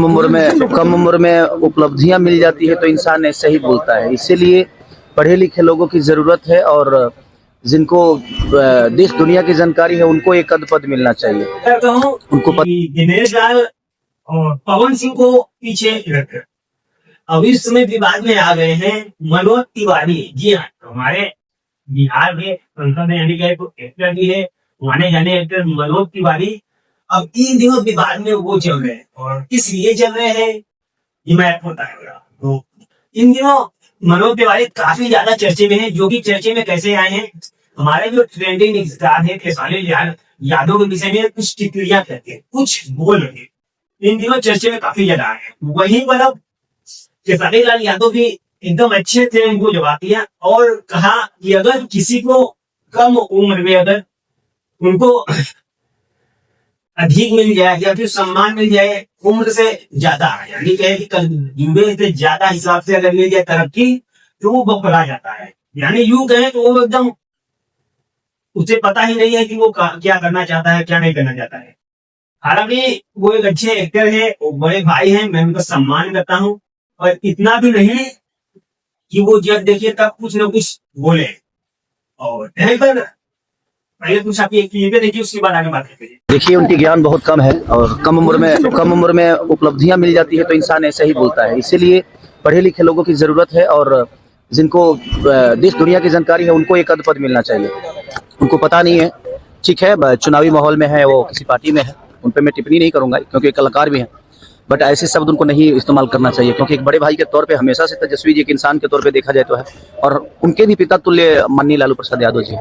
कम उम्र में उपलब्धियां मिल जाती है तो इंसान ऐसे ही बोलता है। इसीलिए पढ़े लिखे लोगों की जरूरत है और जिनको देश दुनिया की जानकारी है उनको एक पद पद मिलना चाहिए। उनको दिनेश लाल और पवन सिंह को पीछे रखकर अब इस समय विवाद में आ गए हैं मनोज तिवारी। जी हाँ, हमारे बिहार में संसद में यानी कि एक्टर भी है, माने जाने एक्टर मनोज तिवारी अब 3 दिनों विवाद में वो चल रहे हैं। और किस लिए चल रहे हैं ये मैं आपको बताऊंगा। तो इन दिनों मनोज तिवारी काफी ज्यादा चर्चे में है। जो कि चर्चे में कैसे आए हैं, हमारे जो ट्रेंडिंग स्टार है खेसारी लाल यादव के विषय में कुछ टिप्पणियां करते हैं, कुछ बोल रहे हैं। इन दिनों चर्चे में काफी ज्यादा है। वहीं पर अब खेसारी लाल यादव भी एकदम अच्छे से उनको जवाब दिया और कहा कि अगर किसी को कम उम्र में अगर उनको अधिक मिल जाए या फिर सम्मान मिल जाए उम्र से ज्यादा, यानी कि से ज्यादा हिसाब से अगर मिल जाए तरक्की तो वो बखला जाता है। यानी यूं कहें तो वो एकदम उसे पता ही नहीं है कि वो क्या करना चाहता है क्या नहीं करना चाहता है। हालांकि वो एक अच्छे एक्टर है, वो बड़े भाई हैं, मैं उनका सम्मान करता हूँ। और इतना भी नहीं कि वो जब देखिए तब कुछ न कुछ बोले। और पहले कुछ आप ये देखिए, उसके बाद आगे बात करते हैं। देखिए उनकी ज्ञान बहुत कम है और कम उम्र में उपलब्धियां मिल जाती है तो इंसान ऐसे ही बोलता है। इसीलिए पढ़े लिखे लोगों की जरूरत है और जिनको देश दुनिया की जानकारी है उनको एक पद मिलना चाहिए। उनको पता नहीं है, ठीक है, चुनावी माहौल में है, वो किसी पार्टी में है, उन पर मैं टिप्पणी नहीं करूंगा क्योंकि कलाकार भी हैं, बट ऐसे शब्द उनको नहीं इस्तेमाल करना चाहिए क्योंकि एक बड़े भाई के तौर पे हमेशा से तेजस्वी जी एक इंसान के तौर पे देखा जाए तो है और उनके भी पिता तुल्य माननीय लालू प्रसाद यादव जी,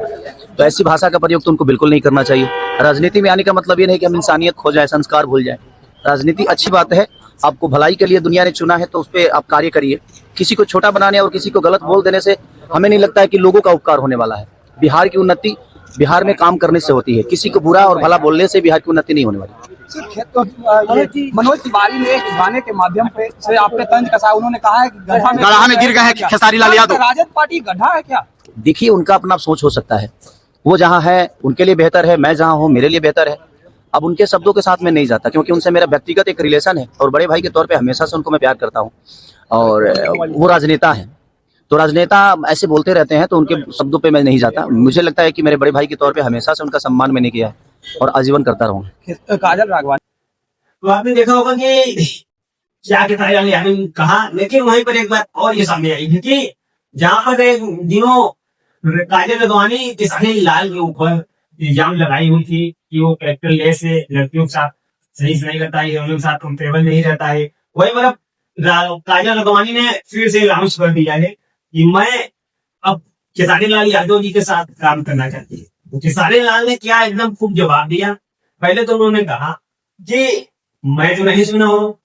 तो ऐसी भाषा का प्रयोग तो उनको बिल्कुल नहीं करना चाहिए। राजनीति में आने का मतलब ये नहीं कि हम इंसानियत खो जाए, संस्कार भूल जाए। राजनीति अच्छी बात है, आपको भलाई के लिए दुनिया ने चुना है तो उस पर आप कार्य करिए। किसी को छोटा बनाने और किसी को गलत बोल देने से हमें नहीं लगता है कि लोगों का उपकार होने वाला है। बिहार की उन्नति बिहार में काम करने से होती है, किसी को बुरा और भला बोलने से बिहार की उन्नति नहीं होने वाली। मनोज तिवारी ने एक गाने के माध्यम से आपने तंज कसा। उन्होंने कहा है कि गड्ढा में गिर गए हैं खेसारी लाल यादव। राजद पार्टी गड्ढा है क्या? देखिए उनका अपना सोच हो सकता है, वो जहाँ है उनके लिए बेहतर है, मैं जहाँ हूँ मेरे लिए बेहतर है। अब उनके शब्दों के साथ मैं नहीं जाता क्योंकि उनसे मेरा व्यक्तिगत एक रिलेशन है और बड़े भाई के तौर पे हमेशा से उनको मैं प्यार करता हूँ। और वो राजनेता हैं तो राजनेता ऐसे बोलते रहते हैं तो उनके शब्दों पे मैं नहीं जाता। मुझे लगता है कि मेरे बड़े भाई के तौर पे हमेशा से उनका सम्मान मैंने किया है और आजीवन करता रहूंगा। काजल राघवानी, तो आपने देखा होगा कि क्या खेसारी लाल यादव ने कहा, लेकिन वहीं पर एक बात और ये सामने आई कि जहां पर एक दिनों काजल राघवानी खेसारी लाल के ऊपर इल्जाम लगाई हुई थी कि वो कैरेक्टर लेस है, लड़कियों के साथ सही से नहीं करता है, उनके साथ कंफर्टेबल नहीं रहता है। वही मतलब काजल राघवानी ने फिर से अनाउंस कर दिया है कि मैं अब खेसारी लाल यादव जी के साथ काम करना चाहती है। तो खेसारी लाल ने क्या एकदम खूब जवाब दिया। पहले तो उन्होंने कहा कि मैं तो नहीं सुना हूँ,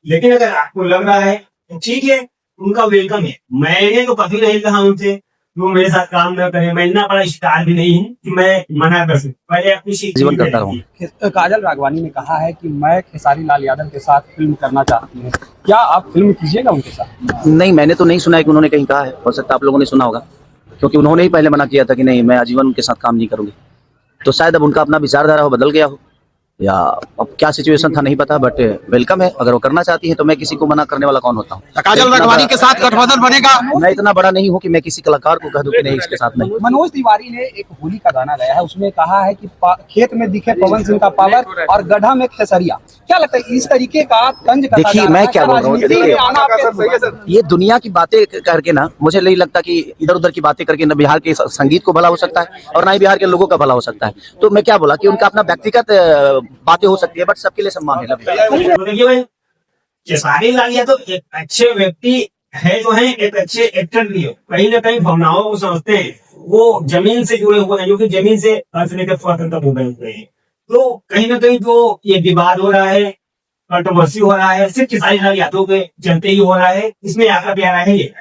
लेकिन अगर आपको लग रहा है तो ठीक है, उनका वेलकम है। मैंने तो कभी नहीं कहा उनसे वो मेरे साथ काम न करे, मैं इतना बड़ा स्टार भी नहीं हूँ कि मैं मना कर सकूं। पहले अपनी जीवन करता रहूं। काजल राघवानी ने कहा है कि मैं खेसारी लाल यादव के साथ फिल्म करना चाहती हूँ, क्या आप फिल्म कीजिएगा उनके साथ? नहीं, मैंने तो नहीं सुना है कि उन्होंने कहीं कहा है, हो सकता है आप लोगों ने सुना होगा क्योंकि उन्होंने ही पहले मना किया था कि नहीं मैं आजीवन उनके साथ काम नहीं करूंगी। तो शायद अब उनका अपना विचारधारा हो बदल गया हो या अब क्या सिचुएशन था नहीं पता, बट वेलकम है। अगर वो करना चाहती है तो मैं किसी को मना करने वाला कौन होता हूँ। काजल राघवानी के साथ गठबंधन बनेगा? मैं इतना बड़ा नहीं हूँ कि मैं किसी कलाकार को कह दूं कि नहीं इसके साथ नहीं। मनोज तिवारी ने एक होली का गाना गाया है, उसमें कहा है कि खेत में दिखे पवन सिंह का पावर और गड्ढा में खेसरिया। क्या लगता है इस तरीके का तंज? देखिए मैं क्या बोल रहा हूँ, देखिए ये दुनिया की बातें करके ना मुझे नहीं लगता कि इधर उधर की बातें करके ना बिहार के संगीत को भला हो सकता है और ना ही बिहार के लोगों का भला हो सकता है। तो मैं क्या बोला कि उनका अपना व्यक्तिगत बातें हो सकती है बट सबके लिए सम्मान है। देखिए भाई, खेसारी लाल यादव तो एक अच्छे व्यक्ति है, जो है एक अच्छे एक्टर भी हो। कहीं ना कहीं भावनाओं को समझते हैं, वो जमीन से जुड़े हुए हैं, जो कि जमीन से अर्थ लेकर स्वतंत्र हो गए हुए हैं। तो कहीं ना कहीं जो ये विवाद हो रहा है, कंट्रोवर्सी हो रहा है, सिर्फ खेसारी लाल यादव के चलते ही हो रहा है, इसमें आपका प्यारा है ये।